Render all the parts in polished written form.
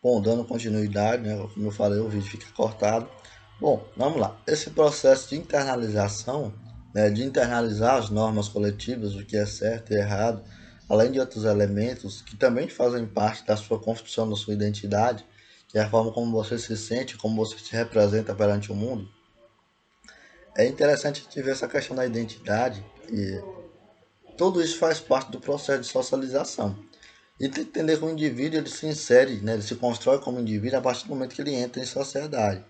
Bom, dando continuidade, né, como eu falei, o vídeo fica cortado. Bom, vamos lá. Esse processo de internalização, né, de internalizar as normas coletivas, o que é certo e errado, além de outros elementos que também fazem parte da sua construção da sua identidade, que é a forma como você se sente, como você se representa perante o mundo, é interessante a gente ver essa questão da identidade e tudo isso faz parte do processo de socialização. E tem que entender que o indivíduo ele se insere, né, ele se constrói como indivíduo a partir do momento que ele entra em sociedade.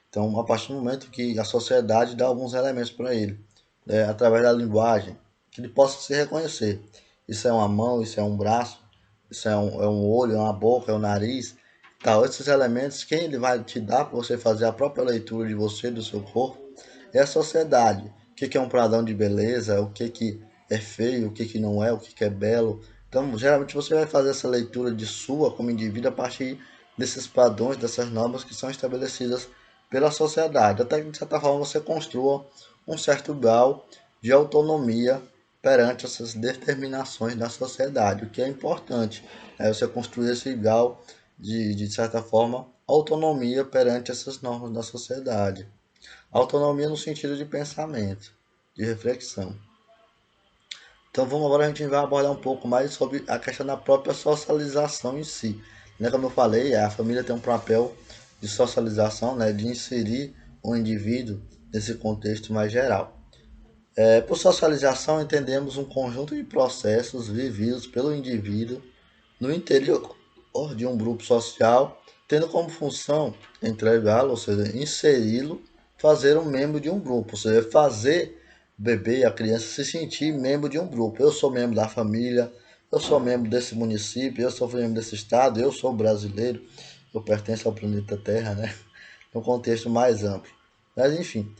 Então, a partir do momento que a sociedade dá alguns elementos para ele, né, através da linguagem, que ele possa se reconhecer. Isso é uma mão, isso é um braço, isso é um olho, é uma boca, é um nariz. Tal. Esses elementos, quem ele vai te dar para você fazer a própria leitura de você, do seu corpo, é a sociedade. O que é um padrão de beleza, o que é feio, o que não é, o que é belo. Então, geralmente você vai fazer essa leitura de sua como indivíduo a partir desses padrões, dessas normas que são estabelecidas pela sociedade, até que de certa forma você construa um certo grau de autonomia perante essas determinações da sociedade, o que é importante, é você construir esse grau de certa forma, autonomia perante essas normas da sociedade. Autonomia no sentido de pensamento, de reflexão. Então vamos agora a gente vai abordar um pouco mais sobre a questão da própria socialização em si. Né, como eu falei, a família tem um papel de socialização, né, de inserir o indivíduo nesse contexto mais geral. Por socialização entendemos um conjunto de processos vividos pelo indivíduo no interior de um grupo social, tendo como função entregá-lo, ou seja, inseri-lo, fazer um membro de um grupo, ou seja, fazer o bebê e a criança se sentir membro de um grupo. Eu sou membro da família, eu sou membro desse município, eu sou membro desse estado, eu sou brasileiro, eu pertenço ao planeta Terra, né? Num contexto mais amplo. Mas enfim,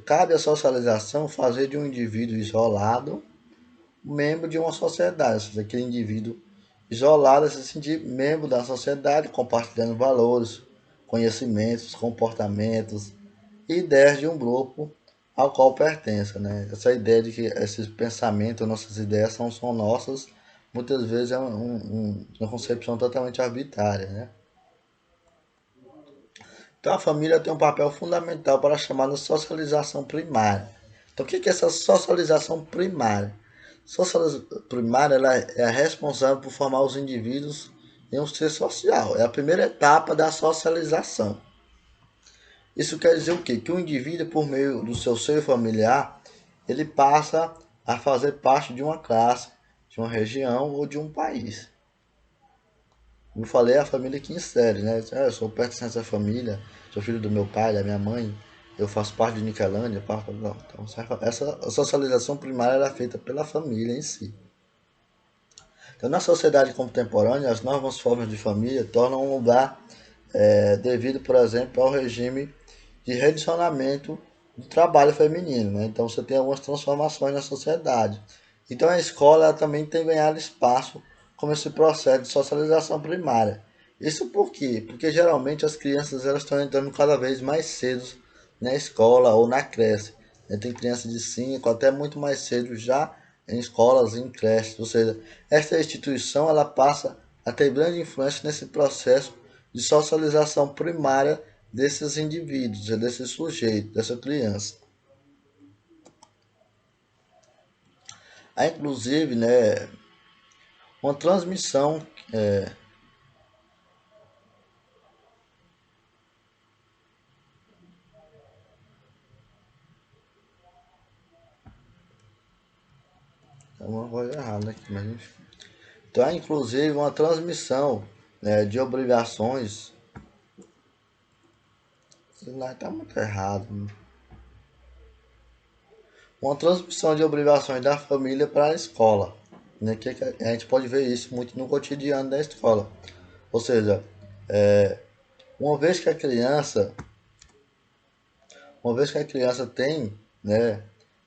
cabe à socialização fazer de um indivíduo isolado membro de uma sociedade, ou seja, aquele indivíduo isolado se sentir membro da sociedade, compartilhando valores, conhecimentos, comportamentos e ideias de um grupo ao qual pertence, né? Essa ideia de que esses pensamentos, nossas ideias são nossas, muitas vezes é uma concepção totalmente arbitrária, né? Então a família tem um papel fundamental para a chamada socialização primária. Então o que é essa socialização primária? Socialização primária ela é a responsável por formar os indivíduos em um ser social. É a primeira etapa da socialização. Isso quer dizer o quê? Que o indivíduo, por meio do seu seio familiar, ele passa a fazer parte de uma classe, de uma região ou de um país. Como eu falei, é a família que insere, né? Eu sou pertencente à família, sou filho do meu pai, da minha mãe, eu faço parte de Niquelândia, não. Então, essa socialização primária é feita pela família em si. Então, na sociedade contemporânea, as novas formas de família tornam um lugar devido, por exemplo, ao regime de redicionamento do trabalho feminino. Né? Então, você tem algumas transformações na sociedade. Então, a escola também tem ganhado espaço como esse processo de socialização primária. Isso por quê? Porque geralmente as crianças elas estão entrando cada vez mais cedo na escola ou na creche. Tem crianças de 5 até muito mais cedo já em escolas, em creches. Ou seja, esta instituição ela passa a ter grande influência nesse processo de socialização primária desses indivíduos, desse sujeito, dessa criança. Há inclusive né, uma transmissão é uma coisa errada aqui, mas enfim. Então há inclusive uma transmissão né, de obrigações. Isso lá está muito errado. Né? Uma transmissão de obrigações da família para a escola. Né, que a gente pode ver isso muito no cotidiano da escola. Ou seja, uma vez que a criança, uma vez que a criança tem né,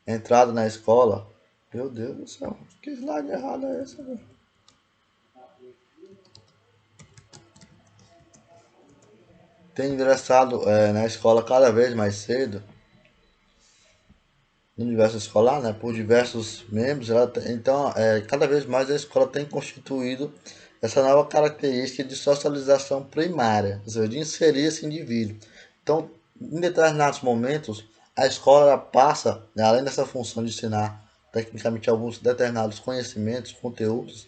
entrado na escola, meu Deus do céu, que slide errado é esse? Velho? Tem ingressado na escola cada vez mais cedo, no universo escolar, né, por diversos membros, então cada vez mais a escola tem constituído essa nova característica de socialização primária, ou seja, de inserir esse indivíduo. Então, em determinados momentos, a escola passa, né, além dessa função de ensinar tecnicamente alguns determinados conhecimentos, conteúdos,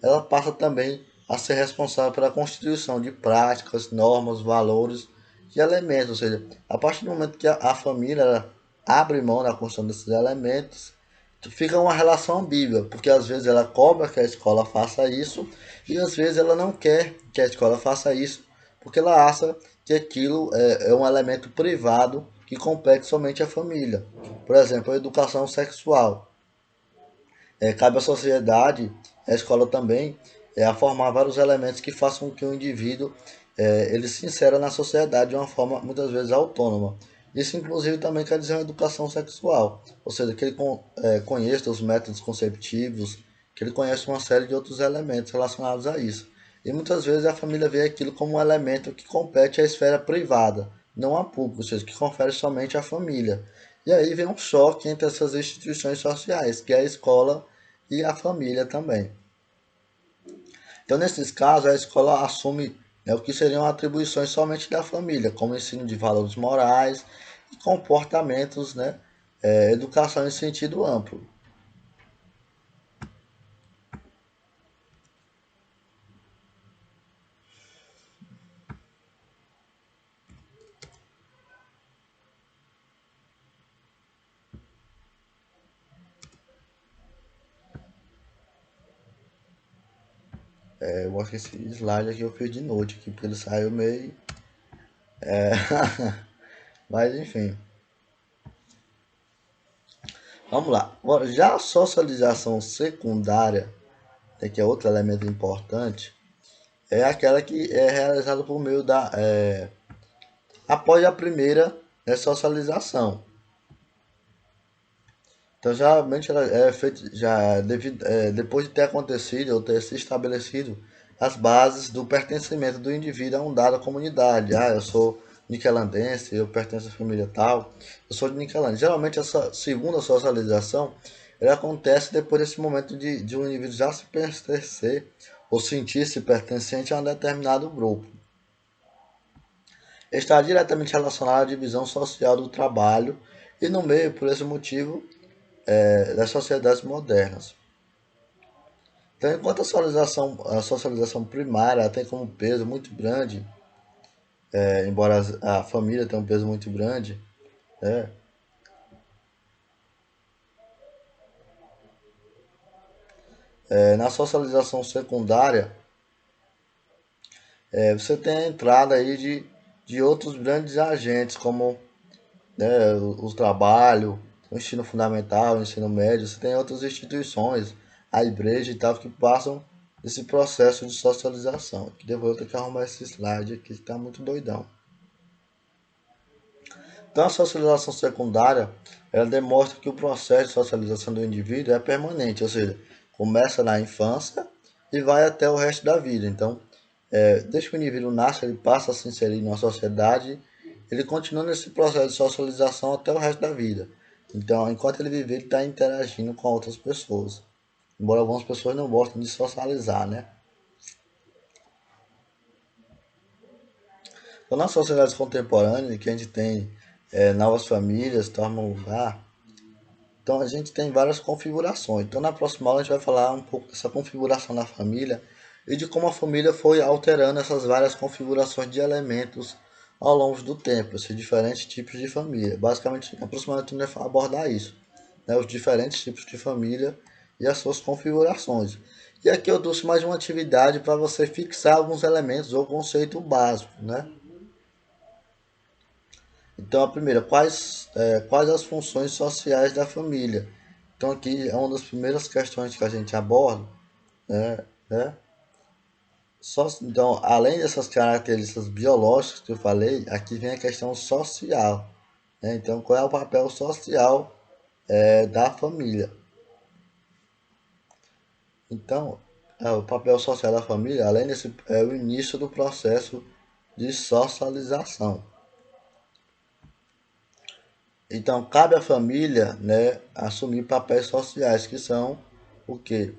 ela passa também a ser responsável pela constituição de práticas, normas, valores e elementos, ou seja, a partir do momento que a família abre mão da construção desses elementos, fica uma relação ambígua, porque às vezes ela cobra que a escola faça isso e às vezes ela não quer que a escola faça isso, porque ela acha que aquilo é um elemento privado que compete somente à família. Por exemplo, a educação sexual. Cabe à sociedade, à escola também, a formar vários elementos que façam com que o indivíduo ele se insera na sociedade de uma forma muitas vezes autônoma. Isso inclusive também quer dizer uma educação sexual, ou seja, que ele conheça os métodos conceptivos, que ele conheça uma série de outros elementos relacionados a isso. E muitas vezes a família vê aquilo como um elemento que compete à esfera privada, não à pública, ou seja, que confere somente à família. E aí vem um choque entre essas instituições sociais, que é a escola e a família também. Então, nesses casos, a escola assume, né, o que seriam atribuições somente da família, como ensino de valores morais e comportamentos, né, educação em sentido amplo. Eu acho que esse slide aqui eu fiz de noite, aqui, porque ele saiu meio... Mas, enfim. Vamos lá. Agora, já a socialização secundária, né, que é outro elemento importante, é aquela que é realizada por meio da... após a primeira socialização. Então, geralmente ela é feita já depois de ter acontecido ou ter se estabelecido as bases do pertencimento do indivíduo a uma dada comunidade. Ah, eu sou niquelandense, eu pertenço à família tal, eu sou de Niquelândia. Geralmente essa segunda socialização ela acontece depois desse momento de um indivíduo já se pertencer ou sentir-se pertencente a um determinado grupo. Está diretamente relacionado à divisão social do trabalho e no meio, por esse motivo, das sociedades modernas. Então, enquanto a socialização primária tem como peso muito grande, embora a família tenha um peso muito grande, né, na socialização secundária, você tem a entrada aí de outros grandes agentes, como, né, o trabalho, o ensino fundamental, o ensino médio, você tem outras instituições, a igreja e tal, que passam esse processo de socialização. Que depois eu tenho que arrumar esse slide aqui, que está muito doidão. Então, a socialização secundária, ela demonstra que o processo de socialização do indivíduo é permanente, ou seja, começa na infância e vai até o resto da vida. Então, desde que o indivíduo nasce, ele passa a se inserir na sociedade, ele continua nesse processo de socialização até o resto da vida. Então, enquanto ele vive, ele está interagindo com outras pessoas. Embora algumas pessoas não gostem de socializar, né? Então, na sociedade contemporânea, que a gente tem novas famílias, tornam um lugar. Então a gente tem várias configurações. Então na próxima aula a gente vai falar um pouco dessa configuração da família e de como a família foi alterando essas várias configurações de elementos ao longo do tempo, esses diferentes tipos de família. Basicamente, aproximadamente a gente vai abordar isso, né? Os diferentes tipos de família e as suas configurações. E aqui eu trouxe mais uma atividade para você fixar alguns elementos ou conceito básico, né? Então, a primeira, quais as funções sociais da família? Então, aqui é uma das primeiras questões que a gente aborda, né? Então, além dessas características biológicas que eu falei, aqui vem a questão social, né? Então, qual é o papel social da família? Então, o papel social da família, além desse, é o início do processo de socialização. Então, cabe à família, né, assumir papéis sociais, que são o quê?